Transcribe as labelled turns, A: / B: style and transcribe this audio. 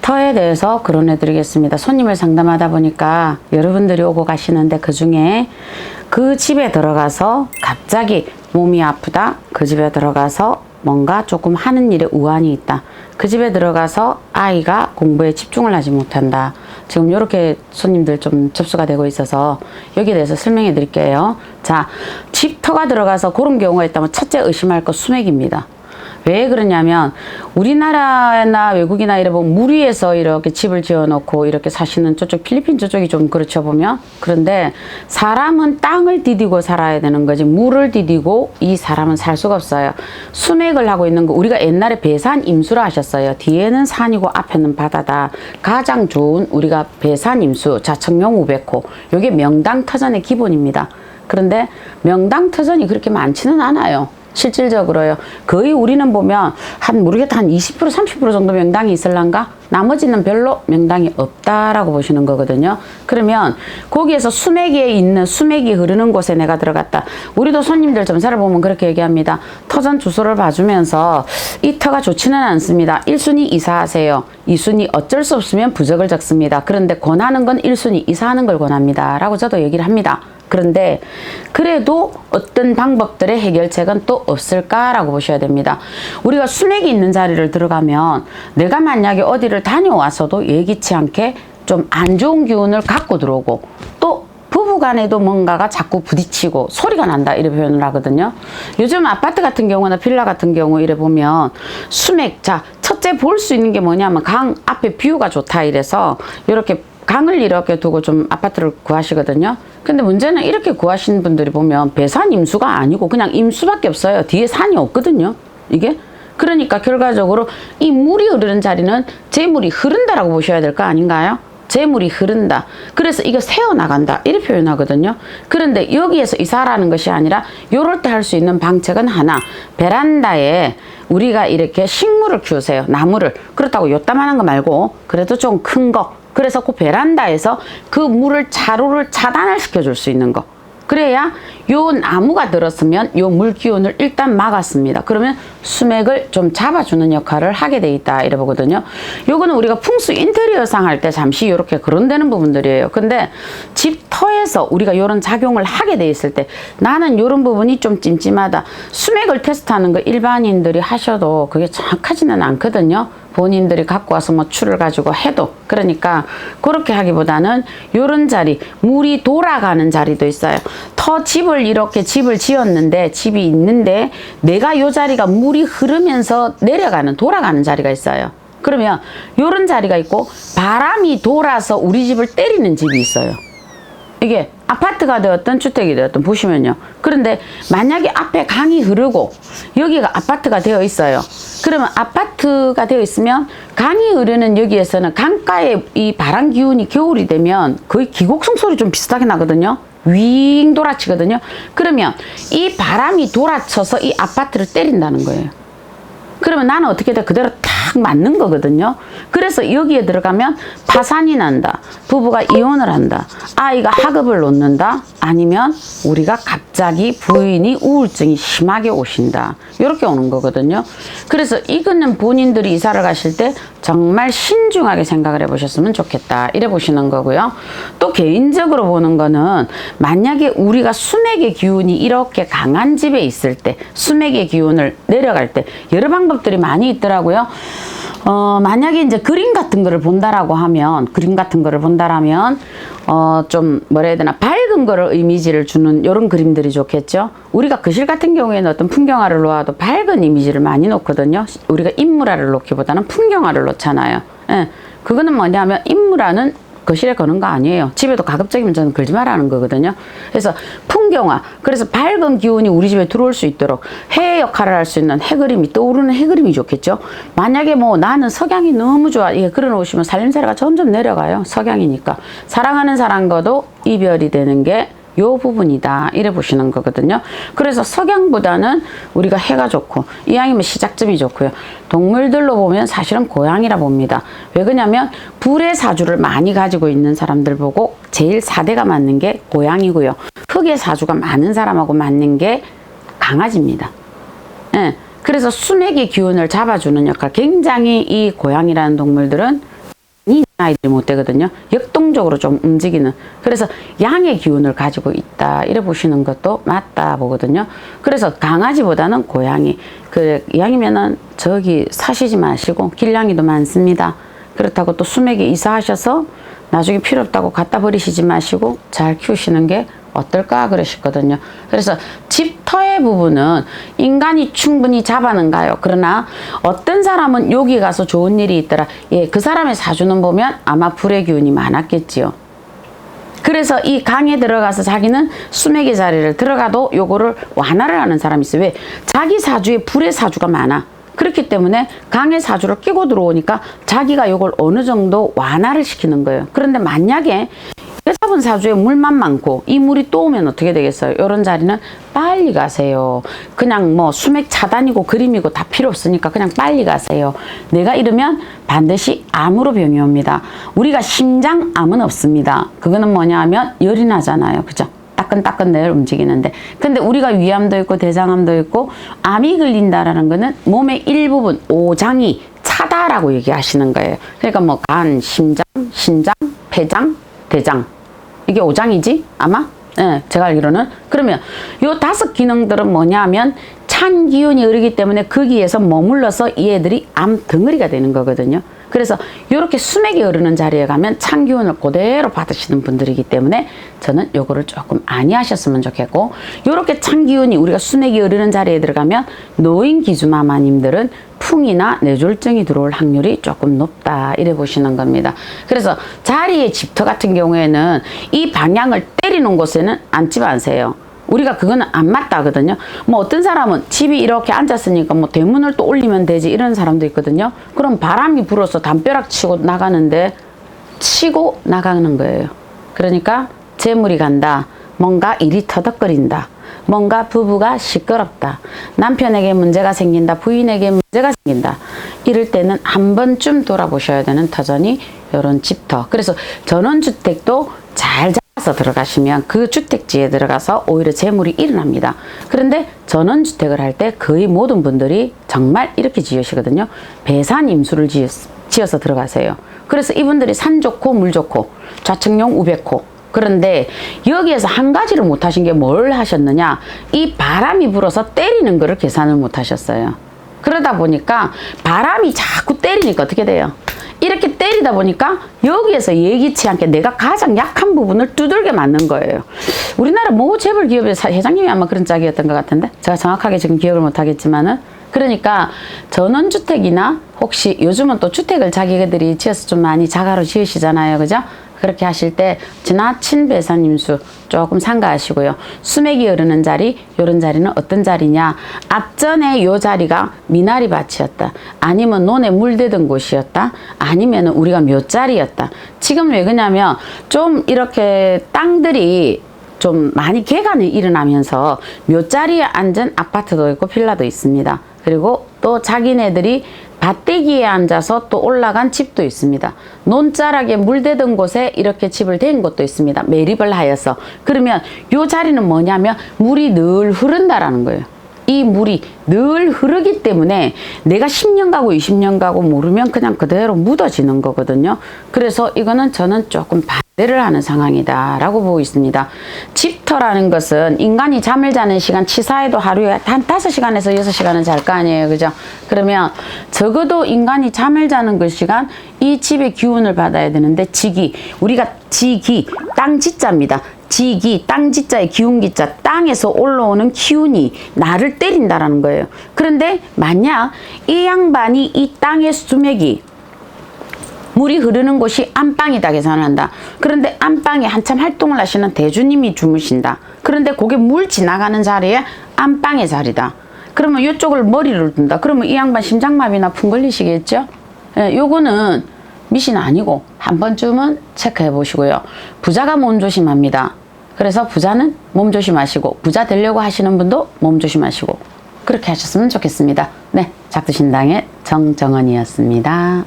A: 집터에 대해서 거론해 드리겠습니다. 손님을 상담하다 보니까 여러분들이 오고 가시는데 그중에 그 집에 들어가서 갑자기 몸이 아프다, 그 집에 들어가서 뭔가 조금 하는 일에 우환이 있다, 그 집에 들어가서 아이가 공부에 집중을 하지 못한다. 지금 이렇게 손님들 좀 접수가 되고 있어서 여기에 대해서 설명해 드릴게요. 자, 집터가 들어가서 그런 경우가 있다면 첫째 의심할 거 수맥입니다. 왜 그러냐면 우리나라나 외국이나 이래 보면 물 위에서 이렇게 집을 지어 놓고 이렇게 사시는 저쪽 필리핀 저쪽이 좀 그렇죠 보면. 그런데 사람은 땅을 디디고 살아야 되는 거지 물을 디디고 이 사람은 살 수가 없어요. 수맥을 하고 있는 거 우리가 옛날에 배산 임수라 하셨어요. 뒤에는 산이고 앞에는 바다다. 가장 좋은 우리가 배산 임수 자청용 우백호 요게 명당터전의 기본입니다. 그런데 명당터전이 그렇게 많지는 않아요. 실질적으로요. 거의 우리는 보면 모르겠다 한 20% 30% 정도 명당이 있을란가? 나머지는 별로 명당이 없다라고 보시는 거거든요. 그러면 거기에서 수맥에 있는 수맥이 흐르는 곳에 내가 들어갔다. 우리도 손님들 점사를 보면 그렇게 얘기합니다. 터전 주소를 봐주면서 이 터가 좋지는 않습니다. 1순위 이사하세요. 2순위 어쩔 수 없으면 부적을 적습니다. 그런데 권하는 건 1순위 이사하는 걸 권합니다. 라고 저도 얘기를 합니다. 그런데 그래도 어떤 방법들의 해결책은 또 없을까라고 보셔야 됩니다. 우리가 수맥이 있는 자리를 들어가면 내가 만약에 어디를 다녀와서도 예기치 않게 좀 안 좋은 기운을 갖고 들어오고 또 부부간에도 뭔가가 자꾸 부딪히고 소리가 난다 이렇게 표현을 하거든요. 요즘 아파트 같은 경우나 빌라 같은 경우 이래 보면 수맥, 자 첫째 볼 수 있는 게 뭐냐면 강 앞에 뷰가 좋다 이래서 이렇게 강을 이렇게 두고 좀 아파트를 구하시거든요. 근데 문제는 이렇게 구하시는 분들이 보면 배산 임수가 아니고 그냥 임수밖에 없어요. 뒤에 산이 없거든요. 이게 그러니까 결과적으로 이 물이 흐르는 자리는 재물이 흐른다라고 보셔야 될 거 아닌가요? 재물이 흐른다. 그래서 이거 새어나간다. 이렇게 표현하거든요. 그런데 여기에서 이사라는 것이 아니라 요럴 때 할 수 있는 방책은 하나. 베란다에 우리가 이렇게 식물을 키우세요. 나무를. 그렇다고 요따만한 거 말고 그래도 좀 큰 거. 그래서 그 베란다에서 그 물을 자루를 차단을 시켜줄 수 있는 거. 그래야 요 나무가 들었으면 요 물 기운을 일단 막았습니다. 그러면 수맥을 좀 잡아주는 역할을 하게 돼 있다 이래 보거든요. 요거는 우리가 풍수 인테리어상 할 때 잠시 요렇게 거론되는 부분들이에요. 근데 집터에서 우리가 요런 작용을 하게 돼 있을 때 나는 요런 부분이 좀 찜찜하다. 수맥을 테스트하는 거 일반인들이 하셔도 그게 정확하지는 않거든요. 본인들이 갖고 와서 뭐 추를 가지고 해도. 그러니까 그렇게 하기보다는 요런 자리, 물이 돌아가는 자리도 있어요. 집을 이렇게 집을 지었는데 집이 있는데 내가 요 자리가 물이 흐르면서 내려가는 돌아가는 자리가 있어요. 그러면 요런 자리가 있고 바람이 돌아서 우리 집을 때리는 집이 있어요. 이게 아파트가 되었든 주택이 되었든 보시면요. 그런데 만약에 앞에 강이 흐르고 여기가 아파트가 되어 있어요. 그러면 아파트가 되어 있으면 강이 흐르는 여기에서는 강가에 이 바람 기운이 겨울이 되면 거의 기곡성 소리 좀 비슷하게 나거든요. 윙 돌아치거든요. 그러면 이 바람이 돌아쳐서 이 아파트를 때린다는 거예요. 그러면 나는 어떻게 돼? 그대로 탁 맞는 거거든요. 그래서 여기에 들어가면 파산이 난다. 부부가 이혼을 한다. 아이가 학업을 놓는다. 아니면 우리가 갑자기 부인이 우울증이 심하게 오신다. 이렇게 오는 거거든요. 그래서 이거는 본인들이 이사를 가실 때 정말 신중하게 생각을 해보셨으면 좋겠다. 이래 보시는 거고요. 또 개인적으로 보는 거는 만약에 우리가 수맥의 기운이 이렇게 강한 집에 있을 때 수맥의 기운을 내려갈 때 여러 방법들이 많이 있더라고요. 만약에 이제 그림 같은 거를 본다라고 하면, 좀 뭐라 해야 되나, 밝은 거를 이미지를 주는 이런 그림들이 좋겠죠. 우리가 거실 같은 경우에는 어떤 풍경화를 놓아도 밝은 이미지를 많이 놓거든요. 우리가 인물화를 놓기보다는 풍경화를 놓잖아요. 예, 그거는 뭐냐면 인물화는 거실에 거는 거 아니에요. 집에도 가급적이면 저는 걸지 말라는 거거든요. 그래서 풍경화, 그래서 밝은 기운이 우리 집에 들어올 수 있도록 해 역할을 할 수 있는 해 그림이, 떠오르는 해 그림이 좋겠죠. 만약에 뭐 나는 석양이 너무 좋아, 이게 그려놓으시면 살림살이가 점점 내려가요. 석양이니까. 사랑하는 사람과도 이별이 되는 게 요 부분이다 이래 보시는 거거든요. 그래서 석양보다는 우리가 해가 좋고 이왕이면 시작점이 좋고요. 동물들로 보면 사실은 고양이라 봅니다. 왜 그러냐면 불의 사주를 많이 가지고 있는 사람들 보고 제일 4대가 맞는 게 고양이고요. 흙의 사주가 많은 사람하고 맞는 게 강아지입니다. 예. 그래서 수맥의 기운을 잡아주는 역할, 굉장히 이 고양이라는 동물들은 아이들이 못 되거든요. 역동적으로 좀 움직이는. 그래서 양의 기운을 가지고 있다. 이래 보시는 것도 맞다 보거든요. 그래서 강아지보다는 고양이. 그 양이면은 저기 사시지 마시고 길냥이도 많습니다. 그렇다고 또 수맥에 이사하셔서 나중에 필요 없다고 갖다 버리시지 마시고 잘 키우시는 게 어떨까 그러시거든요. 그래서 집터의 부분은 인간이 충분히 잡아는가요? 그러나 어떤 사람은 여기 가서 좋은 일이 있더라. 예, 그 사람의 사주는 보면 아마 불의 기운이 많았겠지요. 그래서 이 강에 들어가서 자기는 수맥의 자리를 들어가도 요거를 완화를 하는 사람이 있어요. 왜? 자기 사주에 불의 사주가 많아. 그렇기 때문에 강의 사주를 끼고 들어오니까 자기가 요걸 어느 정도 완화를 시키는 거예요. 그런데 만약에 여자분 사주에 물만 많고 이 물이 또 오면 어떻게 되겠어요? 이런 자리는 빨리 가세요. 그냥 뭐 수맥 차단이고 그림이고 다 필요 없으니까 그냥 빨리 가세요. 내가 이러면 반드시 암으로 병이 옵니다. 우리가 심장암은 없습니다. 그거는 뭐냐 하면 열이 나잖아요. 그죠? 따끈따끈 늘 움직이는데, 근데 우리가 위암도 있고 대장암도 있고 암이 걸린다라는 거는 몸의 일부분 오장이 차다라고 얘기하시는 거예요. 그러니까 뭐 간, 심장, 신장, 폐장, 대장, 이게 오장이지 아마? 네, 제가 알기로는. 그러면 요 5 기능들은 뭐냐 하면 찬 기운이 흐르기 때문에 거기에서 머물러서 얘들이 암 덩어리가 되는 거거든요. 그래서 이렇게 수맥이 흐르는 자리에 가면 찬 기운을 그대로 받으시는 분들이기 때문에 저는 요거를 조금 안의하셨으면 좋겠고, 요렇게 찬 기운이 우리가 수맥이 흐르는 자리에 들어가면 노인 기주마마님들은 풍이나 뇌졸중이 들어올 확률이 조금 높다 이래 보시는 겁니다. 그래서 자리의 집터 같은 경우에는 이 방향을 때리는 곳에는 앉지 마세요. 우리가 그거는 안 맞다 하거든요. 뭐 어떤 사람은 집이 이렇게 앉았으니까 뭐 대문을 또 올리면 되지 이런 사람도 있거든요. 그럼 바람이 불어서 담벼락 치고 나가는데 치고 나가는 거예요. 그러니까 재물이 간다. 뭔가 일이 터덕거린다. 뭔가 부부가 시끄럽다. 남편에게 문제가 생긴다. 부인에게 문제가 생긴다. 이럴 때는 한 번쯤 돌아보셔야 되는 터전이 이런 집터. 그래서 전원주택도 잘 잡아서 들어가시면 그 주택지에 들어가서 오히려 재물이 일어납니다. 그런데 전원주택을 할 때 거의 모든 분들이 정말 이렇게 지으시거든요. 배산 임수를 지어서 들어가세요. 그래서 이분들이 산 좋고 물 좋고 좌측용 우백호. 그런데 여기에서 한 가지를 못 하신 게 뭘 하셨느냐, 이 바람이 불어서 때리는 거를 계산을 못 하셨어요. 그러다 보니까 바람이 자꾸 때리니까 어떻게 돼요? 이렇게 때리다 보니까 여기에서 예기치 않게 내가 가장 약한 부분을 두들겨 맞는 거예요. 우리나라 모 재벌 기업의 회장님이 아마 그런 짝이었던 것 같은데 제가 정확하게 지금 기억을 못 하겠지만은, 그러니까 전원주택이나 혹시 요즘은 또 주택을 자기들이 지어서 좀 많이 자가로 지으시잖아요. 그죠? 그렇게 하실 때 지나친 배산임수 조금 삼가하시고요. 수맥이 흐르는 자리, 요런 자리는 어떤 자리냐, 앞전에 요 자리가 미나리 밭이었다, 아니면 논에 물대던 곳이었다, 아니면 우리가 묘자리였다. 지금 왜 그러냐면 좀 이렇게 땅들이 좀 많이 개간이 일어나면서 묘자리에 앉은 아파트도 있고 빌라도 있습니다. 그리고 또 자기네들이 밭대기에 앉아서 또 올라간 집도 있습니다. 논자락에 물대던 곳에 이렇게 집을 댄 곳도 있습니다. 매립을 하여서. 그러면 요 자리는 뭐냐면 물이 늘 흐른다라는 거예요. 이 물이 늘 흐르기 때문에 내가 10년 가고 20년 가고 모르면 그냥 그대로 묻어지는 거거든요. 그래서 이거는 저는 조금 반대를 하는 상황이다 라고 보고 있습니다. 집터라는 것은 인간이 잠을 자는 시간, 치사해도 하루에 한 5시간에서 6시간은 잘 거 아니에요. 그죠? 그러면 적어도 인간이 잠을 자는 그 시간 이 집의 기운을 받아야 되는데, 지기, 우리가 지기, 땅 지자입니다. 지기, 땅 지자의 기운 기자, 땅에서 올라오는 기운이 나를 때린다라는 거예요. 그런데 만약 이 양반이 이 땅의 수맥이 물이 흐르는 곳이 안방이다 계산한다. 그런데 안방에 한참 활동을 하시는 대주님이 주무신다. 그런데 그게 물 지나가는 자리에 안방의 자리다. 그러면 이쪽을 머리를 둔다. 그러면 이 양반 심장마비나 풍 걸리시겠죠? 예, 요거는 미신 아니고 한 번쯤은 체크해 보시고요. 부자가 몸 조심합니다. 그래서 부자는 몸 조심하시고, 부자 되려고 하시는 분도 몸 조심하시고, 그렇게 하셨으면 좋겠습니다. 네, 작두신당의 정정언이었습니다.